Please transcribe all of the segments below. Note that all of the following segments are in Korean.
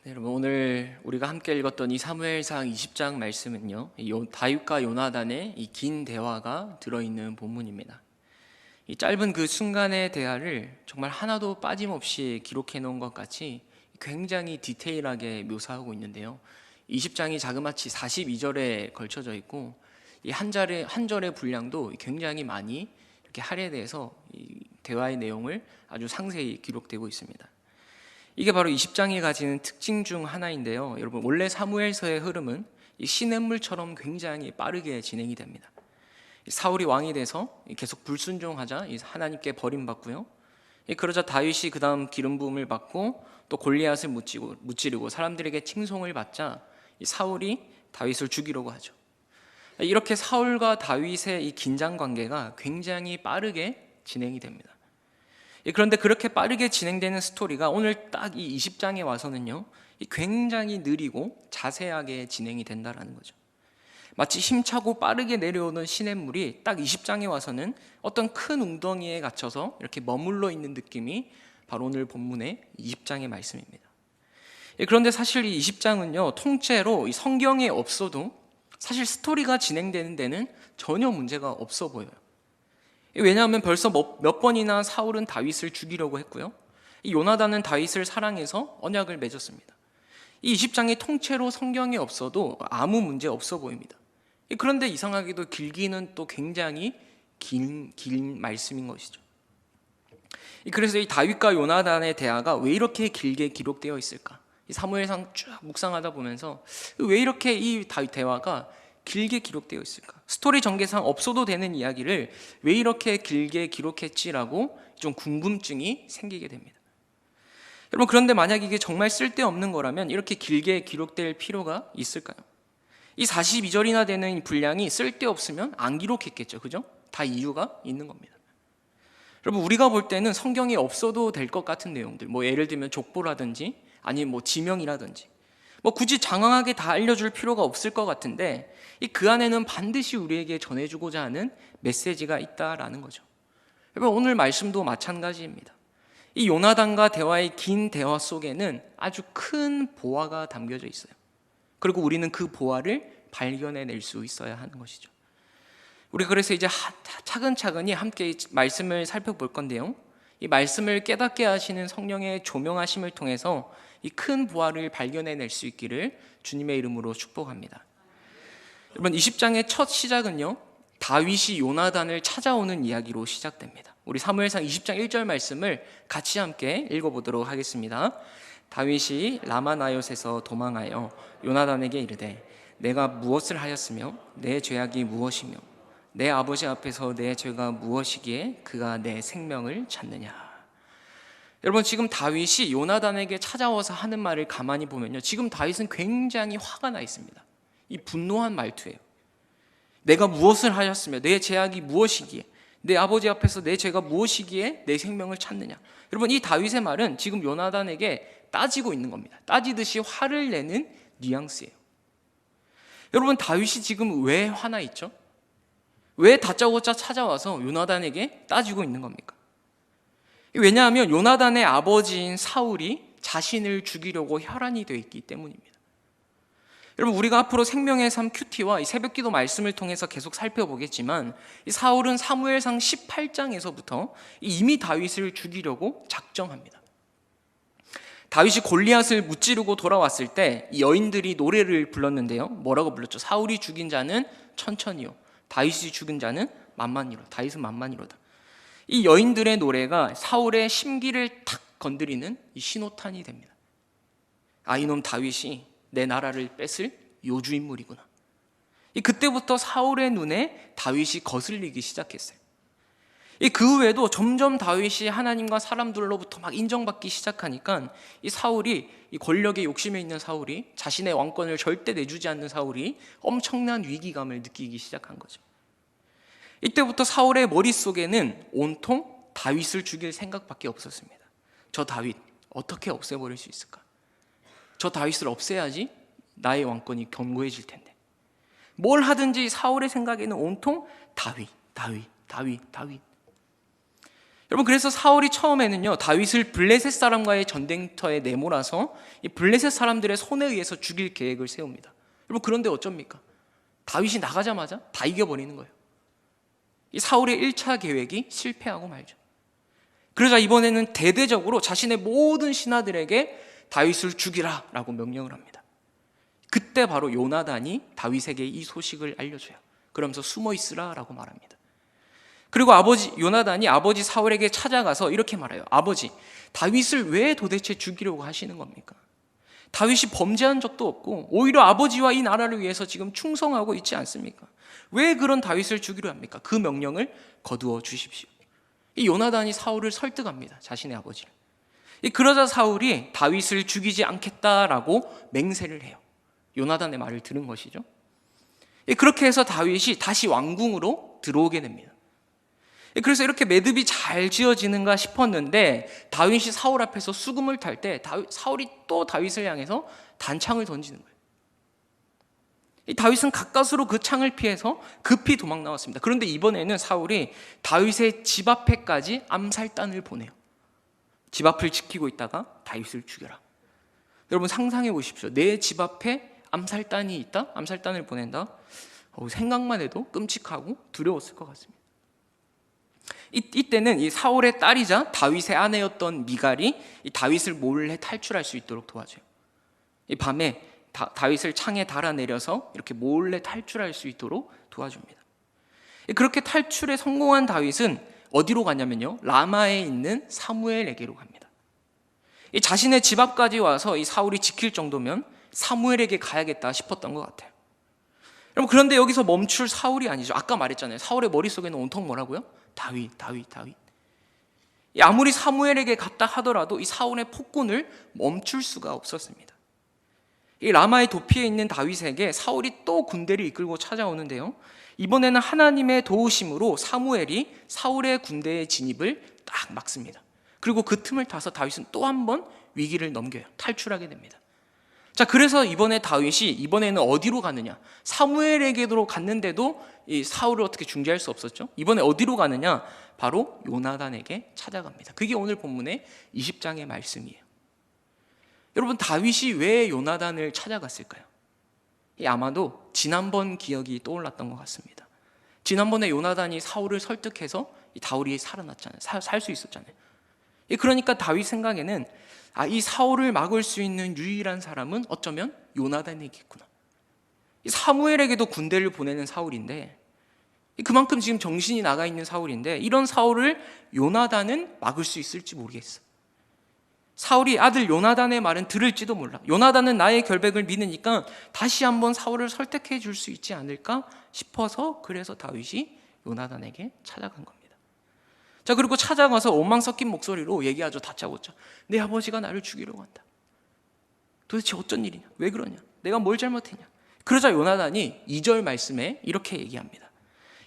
네, 여러분 오늘 우리가 함께 읽었던 이 사무엘상 20장 말씀은요, 다윗과 요나단의 이 긴 대화가 들어있는 본문입니다. 이 짧은 그 순간의 대화를 정말 하나도 빠짐없이 기록해 놓은 것 같이 굉장히 디테일하게 묘사하고 있는데요, 20장이 자그마치 42절에 걸쳐져 있고 이 한 절의 분량도 굉장히 많이 이렇게 할애돼서 이 대화의 내용을 아주 상세히 기록되고 있습니다. 이게 바로 20장이 가지는 특징 중 하나인데요, 여러분 원래 사무엘서의 흐름은 이 시냇물처럼 굉장히 빠르게 진행이 됩니다. 사울이 왕이 돼서 계속 불순종하자 하나님께 버림받고요, 그러자 다윗이 그 다음 기름 부음을 받고 또 골리앗을 무찌르고 사람들에게 칭송을 받자 사울이 다윗을 죽이려고 하죠. 이렇게 사울과 다윗의 이 긴장 관계가 굉장히 빠르게 진행이 됩니다. 그런데 그렇게 빠르게 진행되는 스토리가 오늘 딱 이 20장에 와서는요, 굉장히 느리고 자세하게 진행이 된다라는 거죠. 마치 힘차고 빠르게 내려오는 시냇물이 딱 20장에 와서는 어떤 큰 웅덩이에 갇혀서 이렇게 머물러 있는 느낌이 바로 오늘 본문의 20장의 말씀입니다. 그런데 사실 이 20장은요, 통째로 이 성경에 없어도 사실 스토리가 진행되는 데는 전혀 문제가 없어 보여요. 왜냐하면 벌써 몇 번이나 사울은 다윗을 죽이려고 했고요, 이 요나단은 다윗을 사랑해서 언약을 맺었습니다. 이 20장이 통째로 성경에 없어도 아무 문제 없어 보입니다. 그런데 이상하게도 길기는 또 굉장히 긴 말씀인 것이죠. 그래서 이 다윗과 요나단의 대화가 왜 이렇게 길게 기록되어 있을까? 이 사무엘상 쭉 묵상하다 보면서 왜 이렇게 이 대화가 길게 기록되어 있을까? 스토리 전개상 없어도 되는 이야기를 왜 이렇게 길게 기록했지라고 좀 궁금증이 생기게 됩니다. 여러분, 그런데 만약 이게 정말 쓸데없는 거라면 이렇게 길게 기록될 필요가 있을까요? 이 42절이나 되는 분량이 쓸데없으면 안 기록했겠죠, 그죠? 다 이유가 있는 겁니다. 여러분, 우리가 볼 때는 성경에 없어도 될 것 같은 내용들, 예를 들면 족보라든지 아니면 지명이라든지 굳이 장황하게 다 알려줄 필요가 없을 것 같은데 그 안에는 반드시 우리에게 전해주고자 하는 메시지가 있다라는 거죠. 여러분, 오늘 말씀도 마찬가지입니다. 이 요나단과 대화의 긴 대화 속에는 아주 큰 보화가 담겨져 있어요. 그리고 우리는 그 보화를 발견해낼 수 있어야 하는 것이죠. 우리 그래서 이제 차근차근히 함께 말씀을 살펴볼 건데요, 이 말씀을 깨닫게 하시는 성령의 조명하심을 통해서 이 큰 보화를 발견해낼 수 있기를 주님의 이름으로 축복합니다. 여러분, 20장의 첫 시작은요, 다윗이 요나단을 찾아오는 이야기로 시작됩니다. 우리 사무엘상 20장 1절 말씀을 같이 함께 읽어보도록 하겠습니다. 다윗이 라마나옅에서 도망하여 요나단에게 이르되 내가 무엇을 하였으며 내 죄악이 무엇이며 내 아버지 앞에서 내 죄가 무엇이기에 그가 내 생명을 찾느냐. 여러분, 지금 다윗이 요나단에게 찾아와서 하는 말을 가만히 보면요, 지금 다윗은 굉장히 화가 나 있습니다. 이 분노한 말투예요. 내가 무엇을 하였으며 내 죄악이 무엇이기에 내 아버지 앞에서 내 죄가 무엇이기에 내 생명을 찾느냐. 여러분, 이 다윗의 말은 지금 요나단에게 따지고 있는 겁니다. 따지듯이 화를 내는 뉘앙스예요. 여러분, 다윗이 지금 왜 화나 있죠? 왜 다짜고짜 찾아와서 요나단에게 따지고 있는 겁니까? 왜냐하면 요나단의 아버지인 사울이 자신을 죽이려고 혈안이 되어 있기 때문입니다. 여러분, 우리가 앞으로 생명의 삶 큐티와 이 새벽기도 말씀을 통해서 계속 살펴보겠지만 이 사울은 사무엘상 18장에서부터 이미 다윗을 죽이려고 작정합니다. 다윗이 골리앗을 무찌르고 돌아왔을 때 이 여인들이 노래를 불렀는데요, 뭐라고 불렀죠? 사울이 죽인 자는 천천히요, 다윗이 죽인 자는 만만히로. 다윗은 만만히로다. 이 여인들의 노래가 사울의 심기를 탁 건드리는 이 신호탄이 됩니다. 이놈 다윗이 내 나라를 뺏을 요주인물이구나. 그때부터 사울의 눈에 다윗이 거슬리기 시작했어요. 그 후에도 점점 다윗이 하나님과 사람들로부터 막 인정받기 시작하니까 이 사울이, 이 권력에 욕심에 있는 사울이, 자신의 왕권을 절대 내주지 않는 사울이 엄청난 위기감을 느끼기 시작한 거죠. 이때부터 사울의 머릿속에는 온통 다윗을 죽일 생각밖에 없었습니다. 저 다윗 어떻게 없애버릴 수 있을까? 저 다윗을 없애야지 나의 왕권이 견고해질 텐데. 뭘 하든지 사울의 생각에는 온통 다윗. 여러분, 그래서 사울이 처음에는요 다윗을 블레셋 사람과의 전쟁터에 내몰아서 이 블레셋 사람들의 손에 의해서 죽일 계획을 세웁니다. 여러분, 그런데 어쩝니까? 다윗이 나가자마자 다 이겨버리는 거예요. 이 사울의 1차 계획이 실패하고 말죠. 그러자 이번에는 대대적으로 자신의 모든 신하들에게 다윗을 죽이라 라고 명령을 합니다. 그때 바로 요나단이 다윗에게 이 소식을 알려줘요. 그러면서 숨어 있으라 라고 말합니다. 그리고 요나단이 아버지 사울에게 찾아가서 이렇게 말해요. 아버지, 다윗을 왜 도대체 죽이려고 하시는 겁니까? 다윗이 범죄한 적도 없고 오히려 아버지와 이 나라를 위해서 지금 충성하고 있지 않습니까? 왜 그런 다윗을 죽이려 합니까? 그 명령을 거두어 주십시오. 이 요나단이 사울을 설득합니다. 자신의 아버지를. 그러자 사울이 다윗을 죽이지 않겠다라고 맹세를 해요. 요나단의 말을 들은 것이죠. 그렇게 해서 다윗이 다시 왕궁으로 들어오게 됩니다. 그래서 이렇게 매듭이 잘 지어지는가 싶었는데 다윗이 사울 앞에서 수금을 탈 때 사울이 또 다윗을 향해서 단창을 던지는 거예요. 다윗은 가까스로 그 창을 피해서 급히 도망 나왔습니다. 그런데 이번에는 사울이 다윗의 집 앞에까지 암살단을 보내요. 집 앞을 지키고 있다가 다윗을 죽여라. 여러분, 상상해 보십시오. 내 집 앞에 암살단이 있다? 암살단을 보낸다? 생각만 해도 끔찍하고 두려웠을 것 같습니다. 이때는 이 사울의 딸이자 다윗의 아내였던 미갈이 이 다윗을 몰래 탈출할 수 있도록 도와줘요. 이 밤에 다윗을 창에 달아내려서 이렇게 몰래 탈출할 수 있도록 도와줍니다. 그렇게 탈출에 성공한 다윗은 어디로 가냐면요, 라마에 있는 사무엘에게로 갑니다. 이 자신의 집 앞까지 와서 이 사울이 지킬 정도면 사무엘에게 가야겠다 싶었던 것 같아요. 여러분, 그런데 여기서 멈출 사울이 아니죠. 아까 말했잖아요. 사울의 머릿속에는 온통 뭐라고요? 다윗. 아무리 사무엘에게 갔다 하더라도 이 사울의 폭군을 멈출 수가 없었습니다. 이 라마의 도피에 있는 다윗에게 사울이 또 군대를 이끌고 찾아오는데요, 이번에는 하나님의 도우심으로 사무엘이 사울의 군대의 진입을 딱 막습니다. 그리고 그 틈을 타서 다윗은 또 한 번 위기를 넘겨요. 탈출하게 됩니다. 자, 그래서 이번에는 어디로 가느냐? 사무엘에게로 갔는데도 이 사울을 어떻게 중재할 수 없었죠? 이번에 어디로 가느냐? 바로 요나단에게 찾아갑니다. 그게 오늘 본문의 20장의 말씀이에요. 여러분, 다윗이 왜 요나단을 찾아갔을까요? 아마도 지난번 기억이 떠올랐던 것 같습니다. 지난번에 요나단이 사울을 설득해서 다윗이 살아났잖아요. 살 수 있었잖아요. 그러니까 다윗 생각에는 이 사울을 막을 수 있는 유일한 사람은 어쩌면 요나단이겠구나. 사무엘에게도 군대를 보내는 사울인데, 그만큼 지금 정신이 나가 있는 사울인데, 이런 사울을 요나단은 막을 수 있을지 모르겠어. 사울이 아들 요나단의 말은 들을지도 몰라. 요나단은 나의 결백을 믿으니까 다시 한번 사울을 설득해 줄 수 있지 않을까 싶어서, 그래서 다윗이 요나단에게 찾아간 겁니다. 자, 그리고 찾아가서 원망 섞인 목소리로 얘기하죠. 다짜고짜. 내 아버지가 나를 죽이려고 한다. 도대체 어쩐 일이냐? 왜 그러냐? 내가 뭘 잘못했냐? 그러자 요나단이 2절 말씀에 이렇게 얘기합니다.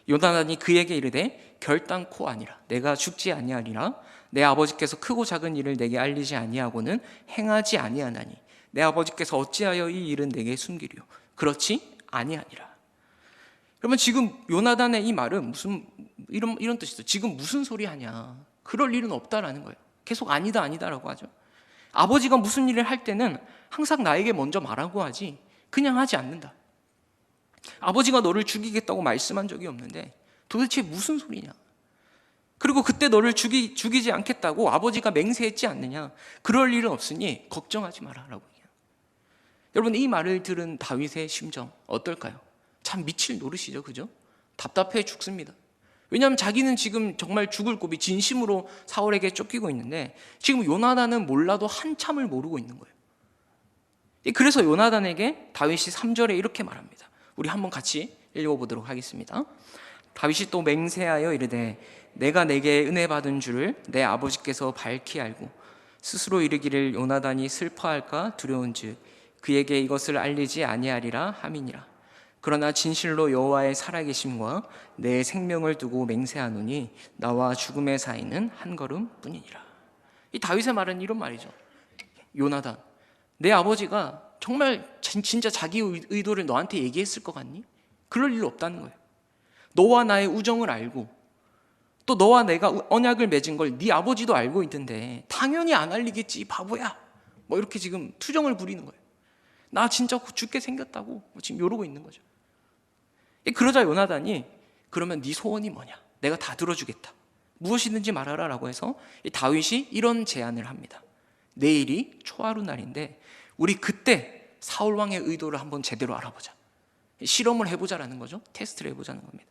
요나단이 그에게 이르되 결단코 아니라 내가 죽지 아니하리라. 내 아버지께서 크고 작은 일을 내게 알리지 아니하고는 행하지 아니하나니 내 아버지께서 어찌하여 이 일은 내게 숨기리요? 그렇지 아니하니라. 그러면 지금 요나단의 이 말은 이런 뜻이죠. 지금 무슨 소리 하냐? 그럴 일은 없다라는 거예요. 계속 아니다라고 하죠. 아버지가 무슨 일을 할 때는 항상 나에게 먼저 말하고 하지 그냥 하지 않는다. 아버지가 너를 죽이겠다고 말씀한 적이 없는데 도대체 무슨 소리냐? 그리고 그때 너를 죽이지 않겠다고 아버지가 맹세했지 않느냐? 그럴 일은 없으니 걱정하지 마라라고 얘기해요. 여러분, 이 말을 들은 다윗의 심정 어떨까요? 참 미칠 노릇이죠, 그죠? 답답해 죽습니다. 왜냐하면 자기는 지금 정말 죽을 고비, 진심으로 사울에게 쫓기고 있는데 지금 요나단은 몰라도 한참을 모르고 있는 거예요. 그래서 요나단에게 다윗이 3절에 이렇게 말합니다. 우리 한번 같이 읽어보도록 하겠습니다. 다윗이 또 맹세하여 이르되 내가 내게 은혜 받은 줄을 내 아버지께서 밝히 알고 스스로 이르기를 요나단이 슬퍼할까 두려운즉 그에게 이것을 알리지 아니하리라 함이니라. 그러나 진실로 여호와의 살아계심과 내 생명을 두고 맹세하노니 나와 죽음의 사이는 한 걸음뿐이니라. 이 다윗의 말은 이런 말이죠. 요나단, 내 아버지가 정말 진짜 자기 의도를 너한테 얘기했을 것 같니? 그럴 일 없다는 거예요. 너와 나의 우정을 알고 또 너와 내가 언약을 맺은 걸 네 아버지도 알고 있는데 당연히 안 알리겠지, 바보야. 뭐 이렇게 지금 투정을 부리는 거예요. 나 진짜 죽게 생겼다고 뭐 지금 이러고 있는 거죠. 그러자 요나단이 그러면 네 소원이 뭐냐? 내가 다 들어주겠다. 무엇이든지 말하라 라고 해서 다윗이 이런 제안을 합니다. 내일이 초하루 날인데 우리 그때 사울 왕의 의도를 한번 제대로 알아보자. 실험을 해보자라는 거죠. 테스트를 해보자는 겁니다.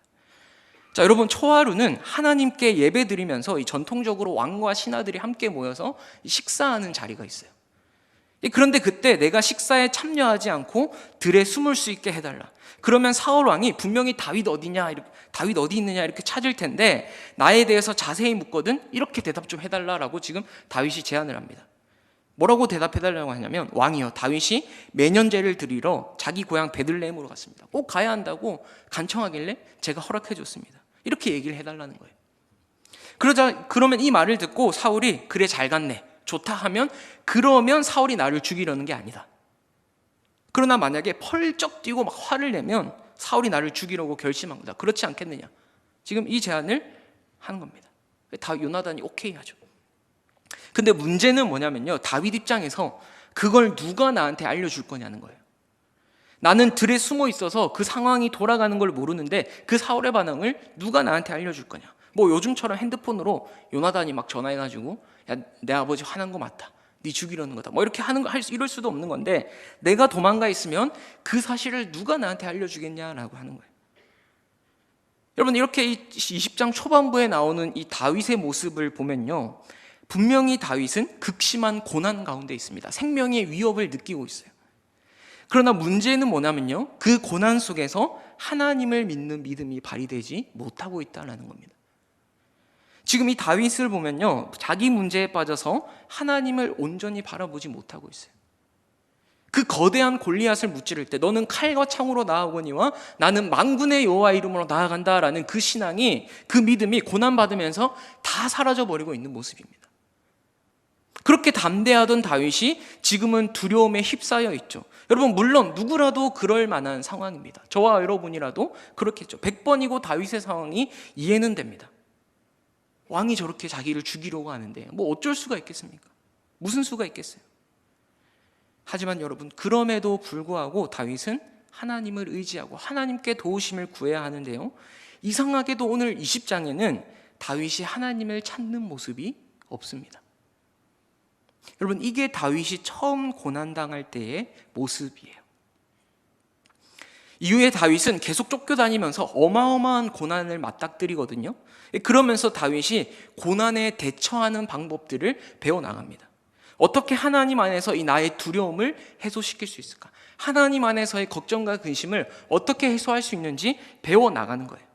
자, 여러분, 초하루는 하나님께 예배 드리면서 전통적으로 왕과 신하들이 함께 모여서 식사하는 자리가 있어요. 그런데 그때 내가 식사에 참여하지 않고 들에 숨을 수 있게 해달라. 그러면 사울 왕이 분명히 다윗 어디냐, 다윗 어디 있느냐 이렇게 찾을 텐데 나에 대해서 자세히 묻거든 이렇게 대답 좀 해달라라고 지금 다윗이 제안을 합니다. 뭐라고 대답해달라고 하냐면, 왕이요, 다윗이 매년제를 드리러 자기 고향 베들레헴으로 갔습니다. 꼭 가야 한다고 간청하길래 제가 허락해 줬습니다. 이렇게 얘기를 해달라는 거예요. 그러면 이 말을 듣고 사울이 그래 잘 갔네, 좋다 하면, 그러면 사울이 나를 죽이려는 게 아니다. 그러나 만약에 펄쩍 뛰고 막 화를 내면 사울이 나를 죽이려고 결심한 거다. 그렇지 않겠느냐. 지금 이 제안을 하는 겁니다. 다 요나단이 오케이 하죠. 근데 문제는 뭐냐면요, 다윗 입장에서 그걸 누가 나한테 알려줄 거냐는 거예요. 나는 들에 숨어 있어서 그 상황이 돌아가는 걸 모르는데 그 사울의 반응을 누가 나한테 알려줄 거냐. 뭐 요즘처럼 핸드폰으로 요나단이 막 전화해가지고 야, 내 아버지 화난 거 맞다, 네 죽이려는 거다, 뭐 이렇게 이럴 수도 없는 건데, 내가 도망가 있으면 그 사실을 누가 나한테 알려주겠냐라고 하는 거예요. 여러분, 이렇게 20장 초반부에 나오는 이 다윗의 모습을 보면요, 분명히 다윗은 극심한 고난 가운데 있습니다. 생명의 위협을 느끼고 있어요. 그러나 문제는 뭐냐면요, 그 고난 속에서 하나님을 믿는 믿음이 발휘되지 못하고 있다는 겁니다. 지금 이 다윗을 보면요, 자기 문제에 빠져서 하나님을 온전히 바라보지 못하고 있어요. 그 거대한 골리앗을 무찌를 때 너는 칼과 창으로 나아오거니와 나는 만군의 여호와 이름으로 나아간다라는 그 신앙이, 그 믿음이 고난받으면서 다 사라져버리고 있는 모습입니다. 그렇게 담대하던 다윗이 지금은 두려움에 휩싸여 있죠. 여러분, 물론 누구라도 그럴 만한 상황입니다. 저와 여러분이라도 그렇겠죠. 100번이고 다윗의 상황이 이해는 됩니다. 왕이 저렇게 자기를 죽이려고 하는데 뭐 어쩔 수가 있겠습니까? 무슨 수가 있겠어요? 하지만 여러분, 그럼에도 불구하고 다윗은 하나님을 의지하고 하나님께 도우심을 구해야 하는데요, 이상하게도 오늘 20장에는 다윗이 하나님을 찾는 모습이 없습니다. 여러분, 이게 다윗이 처음 고난당할 때의 모습이에요. 이후에 다윗은 계속 쫓겨다니면서 어마어마한 고난을 맞닥뜨리거든요. 그러면서 다윗이 고난에 대처하는 방법들을 배워나갑니다. 어떻게 하나님 안에서 이 나의 두려움을 해소시킬 수 있을까? 하나님 안에서의 걱정과 근심을 어떻게 해소할 수 있는지 배워나가는 거예요.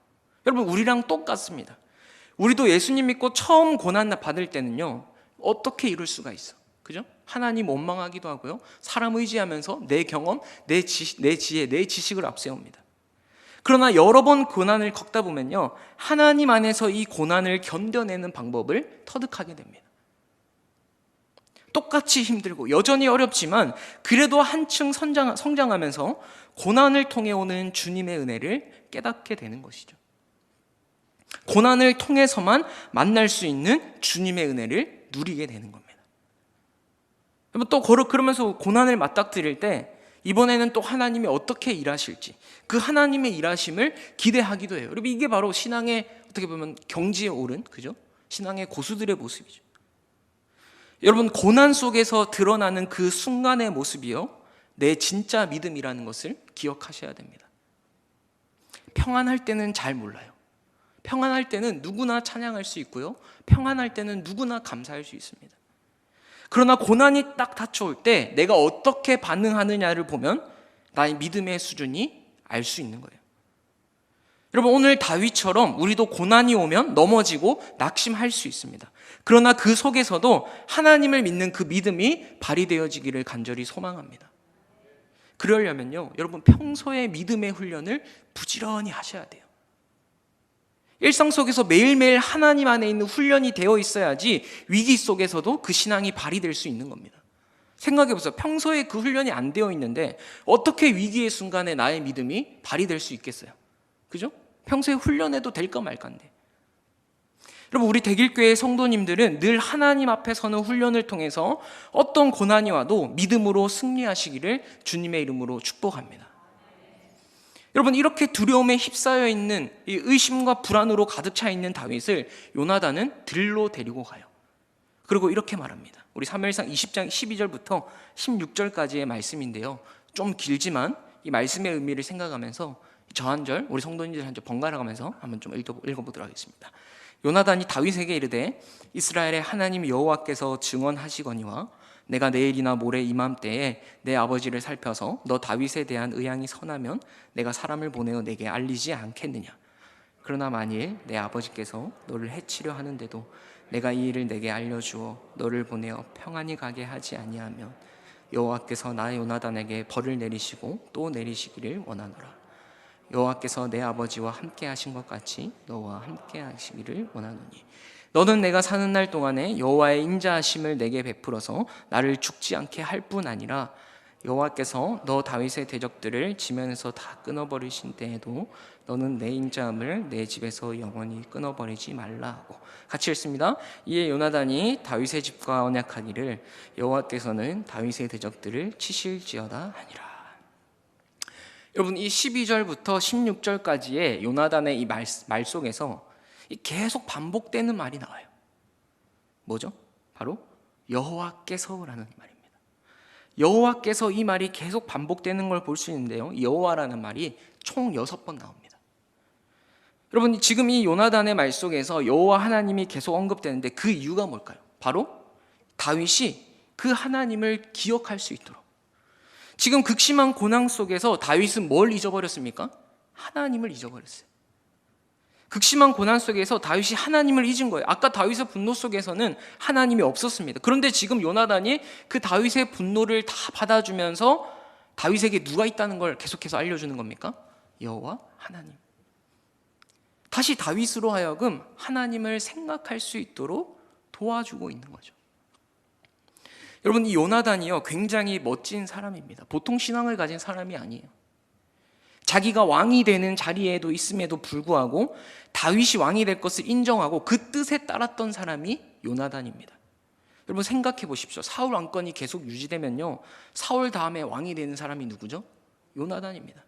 여러분, 우리랑 똑같습니다. 우리도 예수님 믿고 처음 고난 받을 때는요, 어떻게 이룰 수가 있어? 그죠? 하나님 원망하기도 하고요, 사람 의지하면서 내 경험, 내 지혜, 내 지식을 앞세웁니다. 그러나 여러 번 고난을 겪다 보면요, 하나님 안에서 이 고난을 견뎌내는 방법을 터득하게 됩니다. 똑같이 힘들고 여전히 어렵지만 그래도 한층 성장하면서 고난을 통해 오는 주님의 은혜를 깨닫게 되는 것이죠. 고난을 통해서만 만날 수 있는 주님의 은혜를 누리게 되는 겁니다. 또 그러면서 고난을 맞닥뜨릴 때 이번에는 또 하나님이 어떻게 일하실지, 그 하나님의 일하심을 기대하기도 해요. 여러분, 이게 바로 신앙의, 어떻게 보면 경지에 오른, 그죠? 신앙의 고수들의 모습이죠. 여러분, 고난 속에서 드러나는 그 순간의 모습이요, 내 진짜 믿음이라는 것을 기억하셔야 됩니다. 평안할 때는 잘 몰라요. 평안할 때는 누구나 찬양할 수 있고요, 평안할 때는 누구나 감사할 수 있습니다. 그러나 고난이 딱 닥쳐올 때 내가 어떻게 반응하느냐를 보면 나의 믿음의 수준이 알 수 있는 거예요. 여러분, 오늘 다윗처럼 우리도 고난이 오면 넘어지고 낙심할 수 있습니다. 그러나 그 속에서도 하나님을 믿는 그 믿음이 발휘되어지기를 간절히 소망합니다. 그러려면요, 여러분, 평소에 믿음의 훈련을 부지런히 하셔야 돼요. 일상 속에서 매일매일 하나님 안에 있는 훈련이 되어 있어야지 위기 속에서도 그 신앙이 발휘될 수 있는 겁니다. 생각해 보세요. 평소에 그 훈련이 안 되어 있는데 어떻게 위기의 순간에 나의 믿음이 발휘될 수 있겠어요? 그죠? 평소에 훈련해도 될까 말까인데. 여러분, 우리 대길교회 성도님들은 늘 하나님 앞에 서는 훈련을 통해서 어떤 고난이 와도 믿음으로 승리하시기를 주님의 이름으로 축복합니다. 여러분, 이렇게 두려움에 휩싸여 있는 이 의심과 불안으로 가득 차 있는 다윗을 요나단은 들로 데리고 가요. 그리고 이렇게 말합니다. 우리 사무엘상 20장 12절부터 16절까지의 말씀인데요, 좀 길지만 이 말씀의 의미를 생각하면서 저 한 절, 우리 성도님들 한 절 번갈아 가면서 한번 좀 읽어보도록 하겠습니다. 요나단이 다윗에게 이르되 이스라엘의 하나님 여호와께서 증언하시거니와 내가 내일이나 모레 이맘때에 내 아버지를 살펴서 너 다윗에 대한 의향이 선하면 내가 사람을 보내어 내게 알리지 않겠느냐. 그러나 만일 내 아버지께서 너를 해치려 하는데도 내가 이 일을 내게 알려주어 너를 보내어 평안히 가게 하지 아니하면 여호와께서 나 요나단에게 벌을 내리시고 또 내리시기를 원하노라. 여호와께서 내 아버지와 함께 하신 것 같이 너와 함께 하시기를 원하노니 너는 내가 사는 날 동안에 여호와의 인자하심을 내게 베풀어서 나를 죽지 않게 할 뿐 아니라 여호와께서 너 다윗의 대적들을 지면에서 다 끊어버리신 때에도 너는 내 인자함을 내 집에서 영원히 끊어버리지 말라 하고, 같이 읽습니다. 이에 요나단이 다윗의 집과 언약하기를 여호와께서는 다윗의 대적들을 치실지어다 하니라. 여러분, 이 12절부터 16절까지의 요나단의 이 말 속에서 계속 반복되는 말이 나와요. 뭐죠? 바로 여호와께서라는 말입니다. 여호와께서, 이 말이 계속 반복되는 걸 볼 수 있는데요, 여호와라는 말이 총 6번 나옵니다. 여러분, 지금 이 요나단의 말 속에서 여호와 하나님이 계속 언급되는데 그 이유가 뭘까요? 바로 다윗이 그 하나님을 기억할 수 있도록. 지금 극심한 고난 속에서 다윗은 뭘 잊어버렸습니까? 하나님을 잊어버렸어요. 극심한 고난 속에서 다윗이 하나님을 잊은 거예요. 아까 다윗의 분노 속에서는 하나님이 없었습니다. 그런데 지금 요나단이 그 다윗의 분노를 다 받아주면서 다윗에게 누가 있다는 걸 계속해서 알려주는 겁니까? 여호와 하나님. 다시 다윗으로 하여금 하나님을 생각할 수 있도록 도와주고 있는 거죠. 여러분, 이 요나단이요, 굉장히 멋진 사람입니다. 보통 신앙을 가진 사람이 아니에요. 자기가 왕이 되는 자리에도 있음에도 불구하고 다윗이 왕이 될 것을 인정하고 그 뜻에 따랐던 사람이 요나단입니다. 여러분, 생각해 보십시오. 사울 왕권이 계속 유지되면요, 사울 다음에 왕이 되는 사람이 누구죠? 요나단입니다.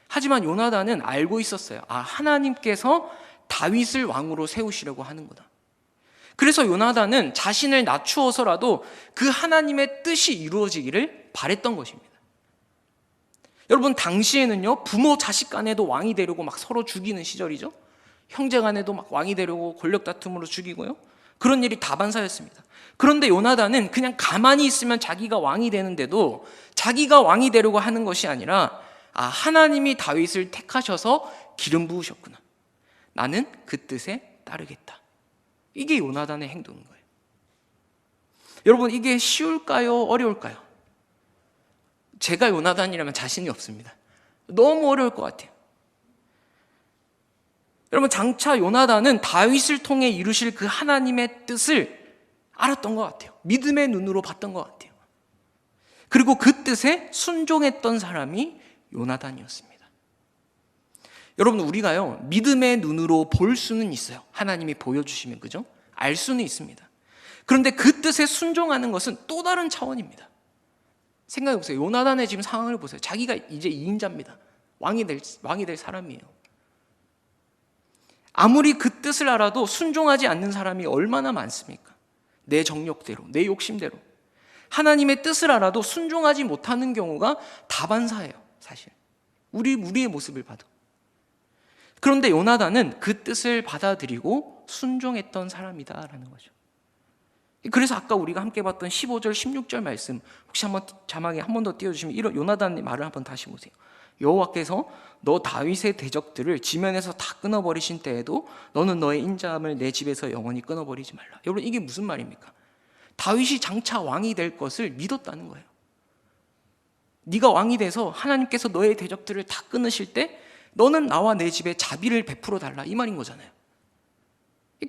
하지만 요나단은 알고 있었어요. 하나님께서 다윗을 왕으로 세우시려고 하는구나. 그래서 요나단은 자신을 낮추어서라도 그 하나님의 뜻이 이루어지기를 바랬던 것입니다. 여러분, 당시에는요, 부모 자식 간에도 왕이 되려고 막 서로 죽이는 시절이죠. 형제 간에도 막 왕이 되려고 권력 다툼으로 죽이고요, 그런 일이 다반사였습니다. 그런데 요나단은 그냥 가만히 있으면 자기가 왕이 되는데도 자기가 왕이 되려고 하는 것이 아니라 하나님이 다윗을 택하셔서 기름 부으셨구나, 나는 그 뜻에 따르겠다. 이게 요나단의 행동인 거예요. 여러분, 이게 쉬울까요? 어려울까요? 제가 요나단이라면 자신이 없습니다. 너무 어려울 것 같아요. 여러분, 장차 요나단은 다윗을 통해 이루실 그 하나님의 뜻을 알았던 것 같아요. 믿음의 눈으로 봤던 것 같아요. 그리고 그 뜻에 순종했던 사람이 요나단이었습니다. 여러분, 우리가요, 믿음의 눈으로 볼 수는 있어요. 하나님이 보여주시면, 그죠? 알 수는 있습니다. 그런데 그 뜻에 순종하는 것은 또 다른 차원입니다. 생각해 보세요. 요나단의 지금 상황을 보세요. 자기가 이제 2인자입니다. 왕이 될 사람이에요. 아무리 그 뜻을 알아도 순종하지 않는 사람이 얼마나 많습니까? 내 정욕대로, 내 욕심대로. 하나님의 뜻을 알아도 순종하지 못하는 경우가 다반사예요, 사실. 우리의 모습을 봐도. 그런데 요나단은 그 뜻을 받아들이고 순종했던 사람이다라는 거죠. 그래서 아까 우리가 함께 봤던 15절, 16절 말씀, 혹시 한번 자막에 한 번 더 띄워주시면 이런 요나단의 말을 한번 다시 보세요. 여호와께서 너 다윗의 대적들을 지면에서 다 끊어버리신 때에도 너는 너의 인자함을 내 집에서 영원히 끊어버리지 말라. 여러분, 이게 무슨 말입니까? 다윗이 장차 왕이 될 것을 믿었다는 거예요. 네가 왕이 돼서 하나님께서 너의 대적들을 다 끊으실 때 너는 나와 내 집에 자비를 베풀어 달라, 이 말인 거잖아요.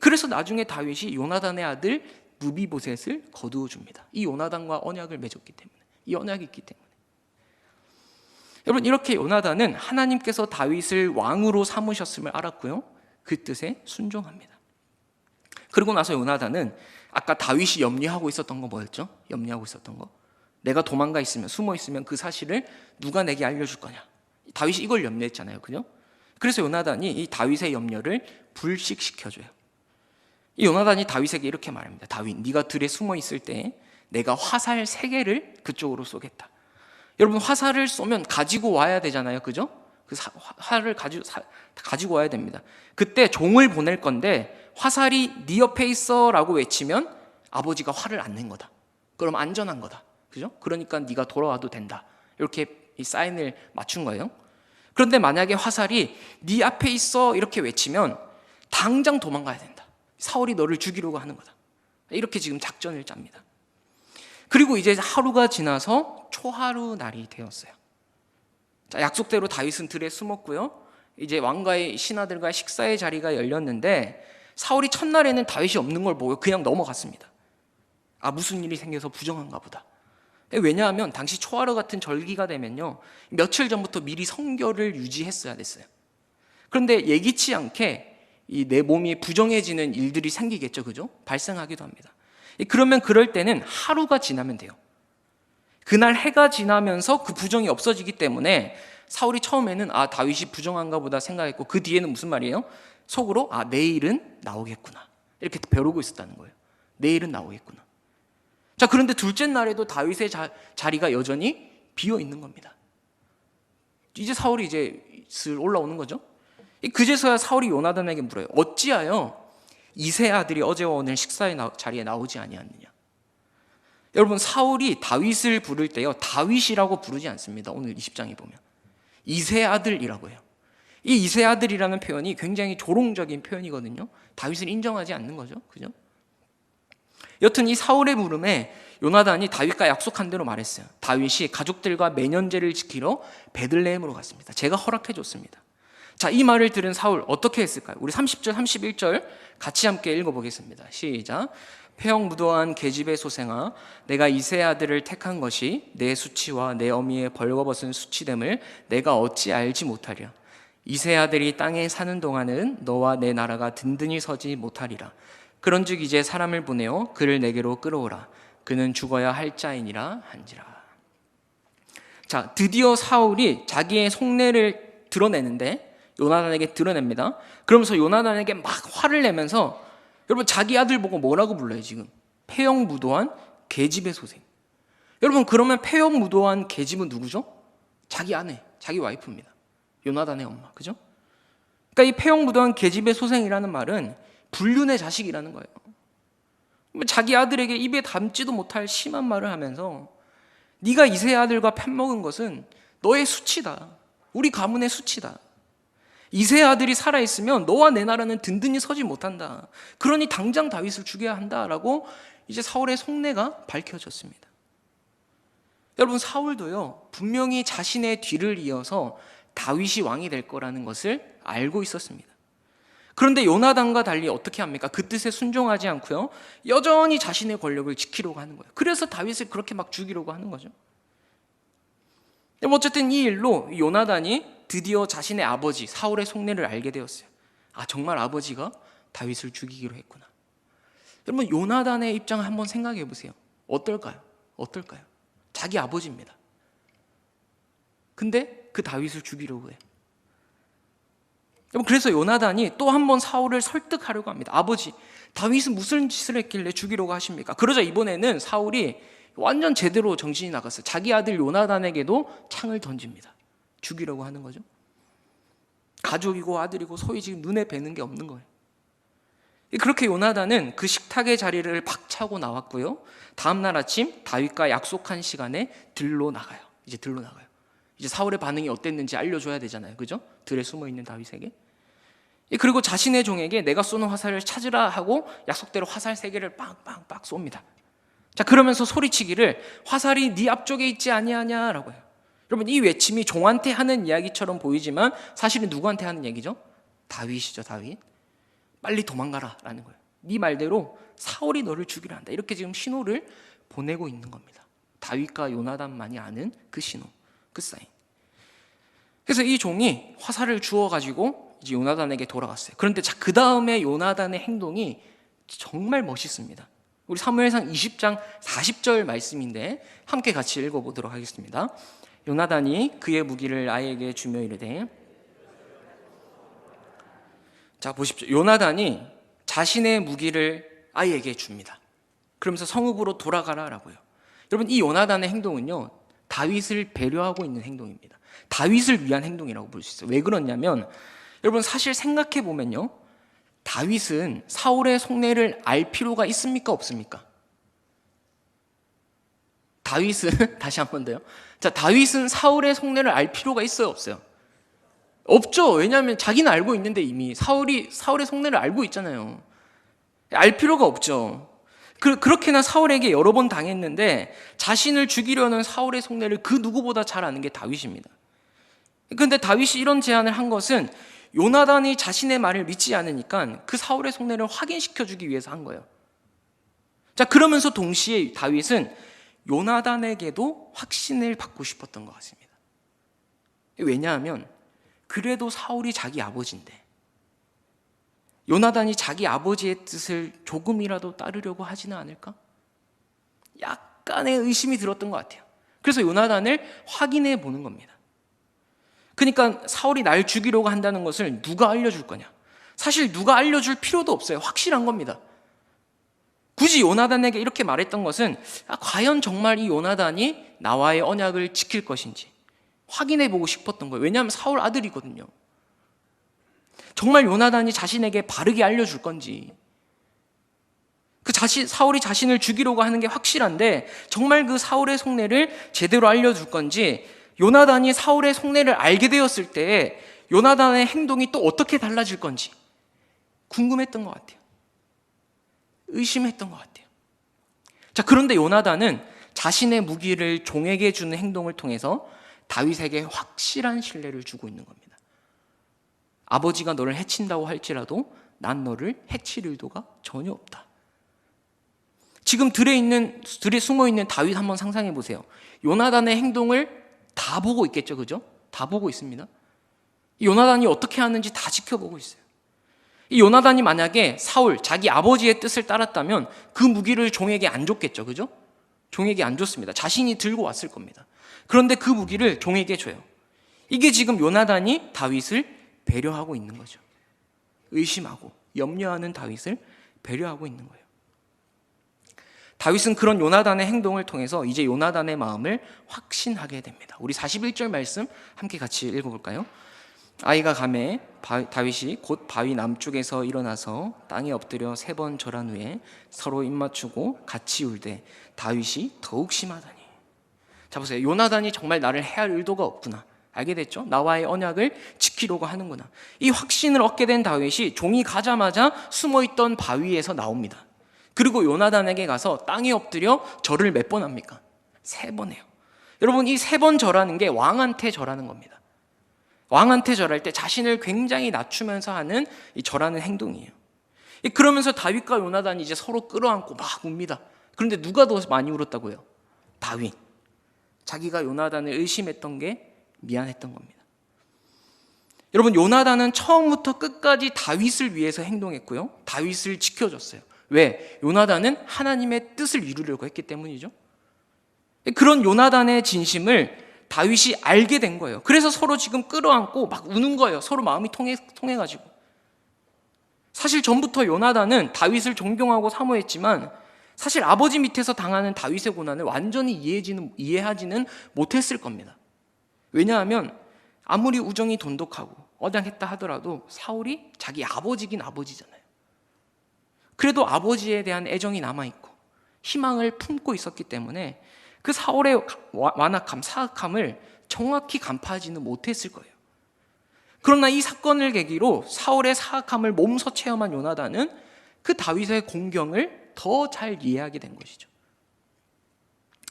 그래서 나중에 다윗이 요나단의 아들 무비보셋을 거두어 줍니다. 이 요나단과 언약을 맺었기 때문에, 이 언약이 있기 때문에. 여러분, 이렇게 요나단은 하나님께서 다윗을 왕으로 삼으셨음을 알았고요, 그 뜻에 순종합니다. 그리고 나서 요나단은 아까 다윗이 염려하고 있었던 거 뭐였죠? 염려하고 있었던 거, 내가 도망가 있으면, 숨어 있으면 그 사실을 누가 내게 알려줄 거냐. 다윗이 이걸 염려했잖아요, 그죠? 그래서 요나단이 이 다윗의 염려를 불식시켜줘요. 이 요나단이 다윗에게 이렇게 말합니다. 다윗, 네가 들에 숨어 있을 때 내가 화살 3개를 그쪽으로 쏘겠다. 여러분, 화살을 쏘면 가지고 와야 되잖아요, 그죠? 그 활을 가지고 와야 됩니다. 그때 종을 보낼 건데 화살이 네 옆에 있어 라고 외치면 아버지가 화를 안 낸 거다. 그럼 안전한 거다, 그죠? 그러니까 네가 돌아와도 된다. 이렇게 이 사인을 맞춘 거예요. 그런데 만약에 화살이 네 앞에 있어 이렇게 외치면 당장 도망가야 된다. 사울이 너를 죽이려고 하는 거다. 이렇게 지금 작전을 짭니다. 그리고 이제 하루가 지나서 초하루 날이 되었어요. 자, 약속대로 다윗은 들에 숨었고요. 이제 왕과의 신하들과 식사의 자리가 열렸는데 사울이 첫날에는 다윗이 없는 걸 보고 그냥 넘어갔습니다. 아, 무슨 일이 생겨서 부정한가 보다. 왜냐하면 당시 초하루 같은 절기가 되면요, 며칠 전부터 미리 성결을 유지했어야 됐어요. 그런데 예기치 않게 이 내 몸이 부정해지는 일들이 생기겠죠, 그죠? 발생하기도 합니다. 그러면 그럴 때는 하루가 지나면 돼요. 그날 해가 지나면서 그 부정이 없어지기 때문에 사울이 처음에는 아, 다윗이 부정한가 보다 생각했고, 그 뒤에는 무슨 말이에요? 속으로 아, 내일은 나오겠구나, 이렇게 벼르고 있었다는 거예요. 내일은 나오겠구나. 자, 그런데 둘째 날에도 다윗의 자리가 여전히 비어 있는 겁니다. 이제 사울이 이제 슬 올라오는 거죠. 그제서야 사울이 요나단에게 물어요. 어찌하여 이세 아들이 어제와 오늘 식사의 자리에 나오지 아니하느냐. 여러분, 사울이 다윗을 부를 때요, 다윗이라고 부르지 않습니다. 오늘 20장에 보면 이세 아들이라고 해요. 이 이세 아들이라는 표현이 굉장히 조롱적인 표현이거든요. 다윗을 인정하지 않는 거죠, 그죠? 여튼 이 사울의 부름에 요나단이 다윗과 약속한 대로 말했어요. 다윗이 가족들과 매년제를 지키러 베들레헴으로 갔습니다. 제가 허락해 줬습니다. 자, 이 말을 들은 사울 어떻게 했을까요? 우리 30절 31절 같이 함께 읽어보겠습니다. 시작. 폐역무도한 계집의 소생아, 내가 이세 아들을 택한 것이 내 수치와 내 어미의 벌거벗은 수치됨을 내가 어찌 알지 못하랴. 이세 아들이 땅에 사는 동안은 너와 내 나라가 든든히 서지 못하리라. 그런즉 이제 사람을 보내어 그를 내게로 끌어오라. 그는 죽어야 할 자이니라 한지라. 자, 드디어 사울이 자기의 속내를 드러내는데 요나단에게 드러냅니다. 그러면서 요나단에게 막 화를 내면서, 여러분, 자기 아들 보고 뭐라고 불러요 지금? 폐역무도한 계집의 소생. 여러분, 그러면 폐역무도한 계집은 누구죠? 자기 아내, 자기 와이프입니다. 요나단의 엄마, 그죠? 그러니까 이 폐역무도한 계집의 소생이라는 말은 불륜의 자식이라는 거예요. 자기 아들에게 입에 담지도 못할 심한 말을 하면서 네가 이세 아들과 편먹은 것은 너의 수치다. 우리 가문의 수치다. 이세 아들이 살아있으면 너와 내 나라는 든든히 서지 못한다. 그러니 당장 다윗을 죽여야 한다라고 이제 사울의 속내가 밝혀졌습니다. 여러분, 사울도요, 분명히 자신의 뒤를 이어서 다윗이 왕이 될 거라는 것을 알고 있었습니다. 그런데 요나단과 달리 어떻게 합니까? 그 뜻에 순종하지 않고요, 여전히 자신의 권력을 지키려고 하는 거예요. 그래서 다윗을 그렇게 막 죽이려고 하는 거죠. 어쨌든 이 일로 요나단이 드디어 자신의 아버지 사울의 속내를 알게 되었어요. 아, 정말 아버지가 다윗을 죽이기로 했구나. 여러분, 요나단의 입장을 한번 생각해 보세요. 어떨까요? 어떨까요? 자기 아버지입니다. 근데 그 다윗을 죽이려고 해요. 그래서 요나단이 또 한 번 사울을 설득하려고 합니다. 아버지, 다윗은 무슨 짓을 했길래 죽이려고 하십니까? 그러자 이번에는 사울이 완전 제대로 정신이 나갔어요. 자기 아들 요나단에게도 창을 던집니다. 죽이려고 하는 거죠. 가족이고 아들이고 소위 지금 눈에 뵈는 게 없는 거예요. 그렇게 요나단은 그 식탁의 자리를 박차고 나왔고요, 다음날 아침 다윗과 약속한 시간에 들로 나가요. 이제 사울의 반응이 어땠는지 알려줘야 되잖아요, 그죠? 들에 숨어있는 다윗에게. 그리고 자신의 종에게 내가 쏘는 화살을 찾으라 하고 약속대로 화살 3개를 빵빵빵 쏩니다. 자, 그러면서 소리치기를 화살이 네 앞쪽에 있지 아니하냐라고 해요. 여러분, 이 외침이 종한테 하는 이야기처럼 보이지만 사실은 누구한테 하는 얘기죠? 다윗이죠, 다윗. 빨리 도망가라 라는 거예요. 네 말대로 사울이 너를 죽이려 한다. 이렇게 지금 신호를 보내고 있는 겁니다. 다윗과 요나단만이 아는 그 신호, 그 사인. 그래서 이 종이 화살을 주워가지고 이제 요나단에게 돌아갔어요. 그런데 그 다음에 요나단의 행동이 정말 멋있습니다. 우리 사무엘상 20장 40절 말씀인데 함께 같이 읽어보도록 하겠습니다. 요나단이 그의 무기를 아이에게 주며 이르되, 자 보십시오. 요나단이 자신의 무기를 아이에게 줍니다. 그러면서 성읍으로 돌아가라라고요. 여러분, 이 요나단의 행동은요, 다윗을 배려하고 있는 행동입니다. 다윗을 위한 행동이라고 볼 수 있어요. 왜 그러냐면, 여러분 사실 생각해 보면요, 다윗은 사울의 속내를 알 필요가 있습니까, 없습니까? 다윗은 다시 한 번 더요. 자, 다윗은 사울의 속내를 알 필요가 있어요, 없어요? 없죠. 왜냐하면 자기는 알고 있는데 이미 사울의 속내를 알고 있잖아요. 알 필요가 없죠. 그렇게나 사울에게 여러 번 당했는데 자신을 죽이려는 사울의 속내를 그 누구보다 잘 아는 게 다윗입니다. 그런데 다윗이 이런 제안을 한 것은 요나단이 자신의 말을 믿지 않으니까 그 사울의 속내를 확인시켜주기 위해서 한 거예요. 자, 그러면서 동시에 다윗은 요나단에게도 확신을 받고 싶었던 것 같습니다. 왜냐하면 그래도 사울이 자기 아버지인데 요나단이 자기 아버지의 뜻을 조금이라도 따르려고 하지는 않을까? 약간의 의심이 들었던 것 같아요. 그래서 요나단을 확인해 보는 겁니다. 그러니까 사울이 날 죽이려고 한다는 것을 누가 알려줄 거냐? 사실 누가 알려줄 필요도 없어요. 확실한 겁니다. 굳이 요나단에게 이렇게 말했던 것은 과연 정말 이 요나단이 나와의 언약을 지킬 것인지 확인해 보고 싶었던 거예요. 왜냐하면 사울 아들이거든요. 정말 요나단이 자신에게 바르게 알려줄 건지, 사울이 자신을 죽이려고 하는 게 확실한데 정말 그 사울의 속내를 제대로 알려줄 건지, 요나단이 사울의 속내를 알게 되었을 때 요나단의 행동이 또 어떻게 달라질 건지 궁금했던 것 같아요. 의심했던 것 같아요. 자, 그런데 요나단은 자신의 무기를 종에게 주는 행동을 통해서 다윗에게 확실한 신뢰를 주고 있는 겁니다. 아버지가 너를 해친다고 할지라도 난 너를 해칠 의도가 전혀 없다. 지금 들에 숨어있는 다윗 한번 상상해 보세요. 요나단의 행동을 다 보고 있겠죠, 그죠? 다 보고 있습니다. 이 요나단이 어떻게 하는지 다 지켜보고 있어요. 이 요나단이 만약에 사울, 자기 아버지의 뜻을 따랐다면 그 무기를 종에게 안 줬겠죠, 그죠? 종에게 안 줬습니다. 자신이 들고 왔을 겁니다. 그런데 그 무기를 종에게 줘요. 이게 지금 요나단이 다윗을 배려하고 있는 거죠. 의심하고 염려하는 다윗을 배려하고 있는 거예요. 다윗은 그런 요나단의 행동을 통해서 이제 요나단의 마음을 확신하게 됩니다. 우리 41절 말씀 함께 같이 읽어볼까요? 아이가 가매 다윗이 곧 바위 남쪽에서 일어나서 땅에 엎드려 3번 절한 후에 서로 입맞추고 같이 울되 다윗이 더욱 심하다니. 자 보세요. 요나단이 정말 나를 해할 의도가 없구나. 알게 됐죠? 나와의 언약을 지키려고 하는구나. 이 확신을 얻게 된 다윗이 종이 가자마자 숨어있던 바위에서 나옵니다. 그리고 요나단에게 가서 땅에 엎드려 절을 몇 번 합니까? 3번 해요. 여러분, 이 3번 절하는 게 왕한테 절하는 겁니다. 왕한테 절할 때 자신을 굉장히 낮추면서 하는 이 절하는 행동이에요. 그러면서 다윗과 요나단이 이제 서로 끌어안고 막 웁니다. 그런데 누가 더 많이 울었다고요? 다윗. 자기가 요나단을 의심했던 게 미안했던 겁니다. 여러분, 요나단은 처음부터 끝까지 다윗을 위해서 행동했고요, 다윗을 지켜줬어요. 왜? 요나단은 하나님의 뜻을 이루려고 했기 때문이죠. 그런 요나단의 진심을 다윗이 알게 된 거예요. 그래서 서로 지금 끌어안고 막 우는 거예요. 서로 마음이 통해가지고. 사실 전부터 요나단은 다윗을 존경하고 사모했지만 사실 아버지 밑에서 당하는 다윗의 고난을 완전히 이해하지는 못했을 겁니다. 왜냐하면 아무리 우정이 돈독하고 언약했다 하더라도 사울이 자기 아버지긴 아버지잖아요. 그래도 아버지에 대한 애정이 남아있고 희망을 품고 있었기 때문에 그 사울의 완악함, 사악함을 정확히 간파하지는 못했을 거예요. 그러나 이 사건을 계기로 사울의 사악함을 몸소 체험한 요나단은 그 다윗의 공경을 더 잘 이해하게 된 것이죠.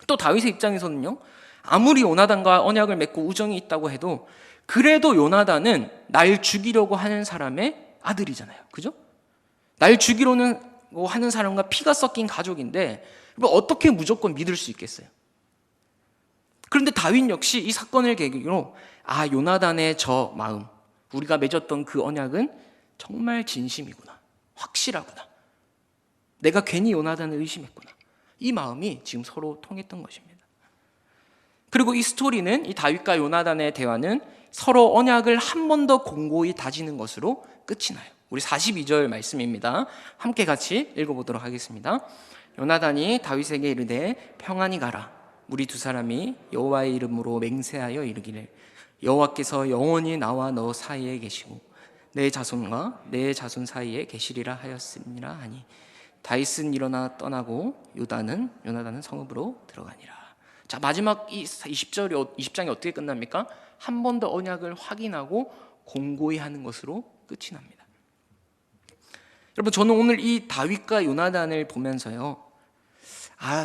또 다윗의 입장에서는요, 아무리 요나단과 언약을 맺고 우정이 있다고 해도 그래도 요나단은 날 죽이려고 하는 사람의 아들이잖아요. 그죠? 날 죽이려고 하는 사람과 피가 섞인 가족인데 어떻게 무조건 믿을 수 있겠어요? 그런데 다윗 역시 이 사건을 계기로 요나단의 저 마음, 우리가 맺었던 그 언약은 정말 진심이구나, 확실하구나. 내가 괜히 요나단을 의심했구나. 이 마음이 지금 서로 통했던 것입니다. 그리고 이 스토리는, 이 다윗과 요나단의 대화는 서로 언약을 한 번 더 공고히 다지는 것으로 끝이 나요. 우리 42절 말씀입니다. 함께 같이 읽어보도록 하겠습니다. 요나단이 다윗에게 이르되 평안히 가라. 우리 두 사람이 여호와의 이름으로 맹세하여 이르기를 여호와께서 영원히 나와 너 사이에 계시고 내 자손과 내 자손 사이에 계시리라 하였으니라 하니 다윗은 일어나 떠나고 요나단은 성읍으로 들어가니라. 자, 마지막 이 20장이 어떻게 끝납니까? 한 번 더 언약을 확인하고 공고히 하는 것으로 끝이 납니다. 여러분, 저는 오늘 이 다윗과 요나단을 보면서요,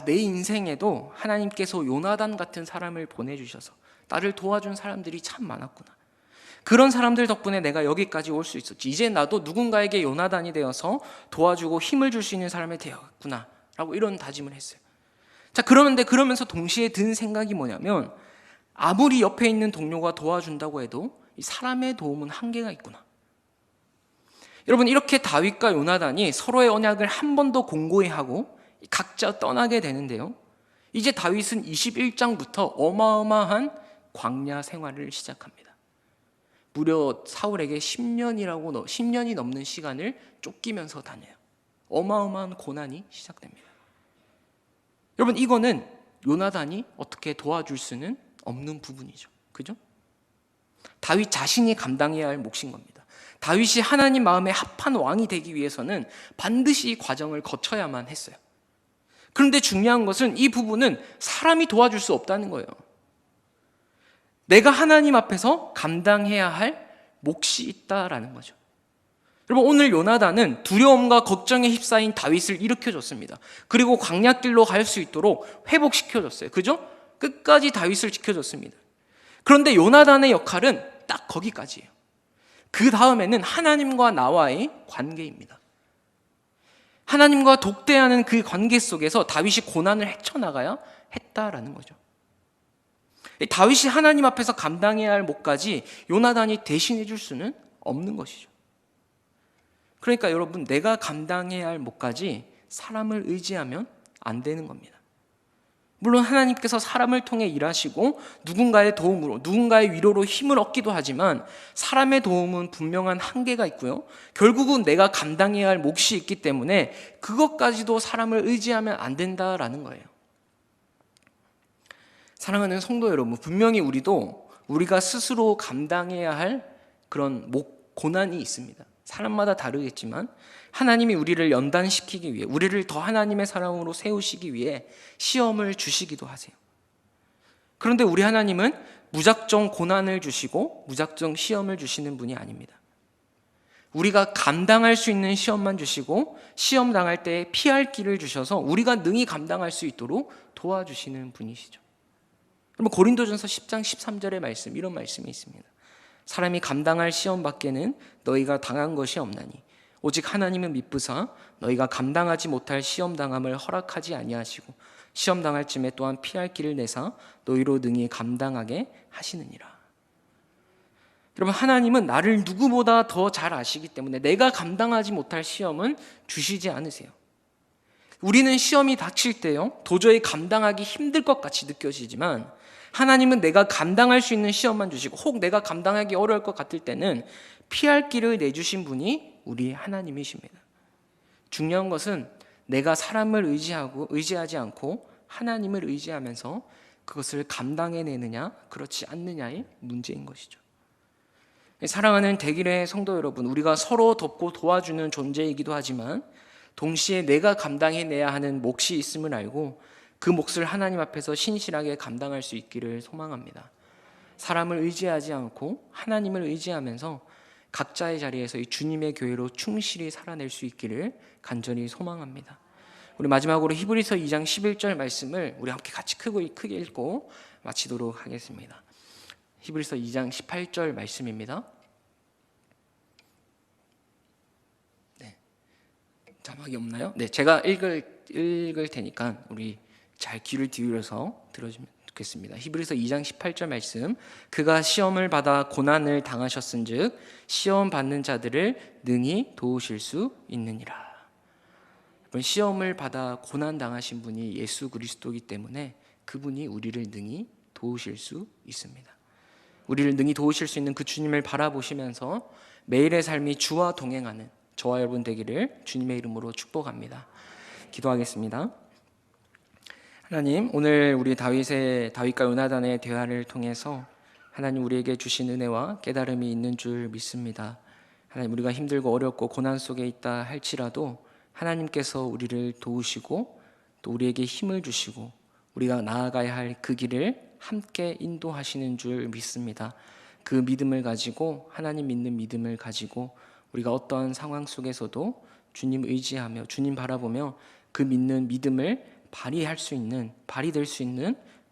내 인생에도 하나님께서 요나단 같은 사람을 보내주셔서 나를 도와준 사람들이 참 많았구나. 그런 사람들 덕분에 내가 여기까지 올 수 있었지. 이제 나도 누군가에게 요나단이 되어서 도와주고 힘을 줄 수 있는 사람이 되었구나 라고 이런 다짐을 했어요. 자, 그러면서 동시에 든 생각이 뭐냐면, 아무리 옆에 있는 동료가 도와준다고 해도 이 사람의 도움은 한계가 있구나. 여러분, 이렇게 다윗과 요나단이 서로의 언약을 한 번 더 공고히 하고 각자 떠나게 되는데요, 이제 다윗은 21장부터 어마어마한 광야 생활을 시작합니다. 무려 사울에게 10년이 넘는 시간을 쫓기면서 다녀요. 어마어마한 고난이 시작됩니다. 여러분, 이거는 요나단이 어떻게 도와줄 수는 없는 부분이죠. 그죠? 다윗 자신이 감당해야 할 몫인 겁니다. 다윗이 하나님 마음에 합한 왕이 되기 위해서는 반드시 이 과정을 거쳐야만 했어요. 그런데 중요한 것은 이 부분은 사람이 도와줄 수 없다는 거예요. 내가 하나님 앞에서 감당해야 할 몫이 있다라는 거죠. 여러분, 오늘 요나단은 두려움과 걱정에 휩싸인 다윗을 일으켜줬습니다. 그리고 광야길로 갈 수 있도록 회복시켜줬어요. 그죠? 끝까지 다윗을 지켜줬습니다. 그런데 요나단의 역할은 딱 거기까지예요. 그 다음에는 하나님과 나와의 관계입니다. 하나님과 독대하는 그 관계 속에서 다윗이 고난을 헤쳐나가야 했다라는 거죠. 다윗이 하나님 앞에서 감당해야 할 몫까지 요나단이 대신해 줄 수는 없는 것이죠. 그러니까 여러분, 내가 감당해야 할 몫까지 사람을 의지하면 안 되는 겁니다. 물론 하나님께서 사람을 통해 일하시고 누군가의 도움으로, 누군가의 위로로 힘을 얻기도 하지만 사람의 도움은 분명한 한계가 있고요, 결국은 내가 감당해야 할 몫이 있기 때문에 그것까지도 사람을 의지하면 안 된다라는 거예요. 사랑하는 성도 여러분, 분명히 우리가 스스로 감당해야 할 그런 고난이 있습니다. 사람마다 다르겠지만 하나님이 우리를 연단시키기 위해, 우리를 더 하나님의 사람으로 세우시기 위해 시험을 주시기도 하세요. 그런데 우리 하나님은 무작정 고난을 주시고 무작정 시험을 주시는 분이 아닙니다. 우리가 감당할 수 있는 시험만 주시고 시험 당할 때 피할 길을 주셔서 우리가 능히 감당할 수 있도록 도와주시는 분이시죠. 그러면 고린도전서 10장 13절의 말씀, 이런 말씀이 있습니다. 사람이 감당할 시험 밖에는 너희가 당한 것이 없나니 오직 하나님은 미쁘사 너희가 감당하지 못할 시험 당함을 허락하지 아니하시고 시험 당할 쯤에 또한 피할 길을 내사 너희로 능히 감당하게 하시느니라. 여러분, 하나님은 나를 누구보다 더 잘 아시기 때문에 내가 감당하지 못할 시험은 주시지 않으세요. 우리는 시험이 닥칠 때요, 도저히 감당하기 힘들 것 같이 느껴지지만 하나님은 내가 감당할 수 있는 시험만 주시고, 혹 내가 감당하기 어려울 것 같을 때는 피할 길을 내주신 분이 우리 하나님이십니다. 중요한 것은 내가 사람을 의지하지 않고 하나님을 의지하면서 그것을 감당해내느냐 그렇지 않느냐의 문제인 것이죠. 사랑하는 대길의 성도 여러분, 우리가 서로 돕고 도와주는 존재이기도 하지만 동시에 내가 감당해내야 하는 몫이 있음을 알고 그 몫을 하나님 앞에서 신실하게 감당할 수 있기를 소망합니다. 사람을 의지하지 않고 하나님을 의지하면서 각자의 자리에서 이 주님의 교회로 충실히 살아낼 수 있기를 간절히 소망합니다. 우리 마지막으로 히브리서 2장 11절 말씀을 우리 함께 같이 크게 읽고 마치도록 하겠습니다. 히브리서 2장 18절 말씀입니다. 네. 자막이 없나요? 네, 제가 읽을 테니까 우리 잘 귀를 기울여서 들어주면 좋겠습니다. 히브리서 2장 18절 말씀. 그가 시험을 받아 고난을 당하셨은즉 시험 받는 자들을 능히 도우실 수 있느니라. 시험을 받아 고난 당하신 분이 예수 그리스도이기 때문에 그분이 우리를 능히 도우실 수 있습니다. 우리를 능히 도우실 수 있는 그 주님을 바라보시면서 매일의 삶이 주와 동행하는 저와 여러분 되기를 주님의 이름으로 축복합니다. 기도하겠습니다. 하나님, 오늘 우리 다윗과 요나단의 대화를 통해서 하나님 우리에게 주신 은혜와 깨달음이 있는 줄 믿습니다. 하나님, 우리가 힘들고 어렵고 고난 속에 있다 할지라도 하나님께서 우리를 도우시고 또 우리에게 힘을 주시고 우리가 나아가야 할 그 길을 함께 인도하시는 줄 믿습니다. 그 믿음을 가지고, 하나님 믿는 믿음을 가지고 우리가 어떠한 상황 속에서도 주님 의지하며 주님 바라보며 그 믿는 믿음을 발휘될 수 있는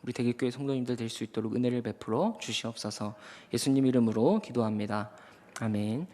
우리 대길교회 성도님들 될 수 있도록 은혜를 베풀어 주시옵소서. 예수님 이름으로 기도합니다. 아멘.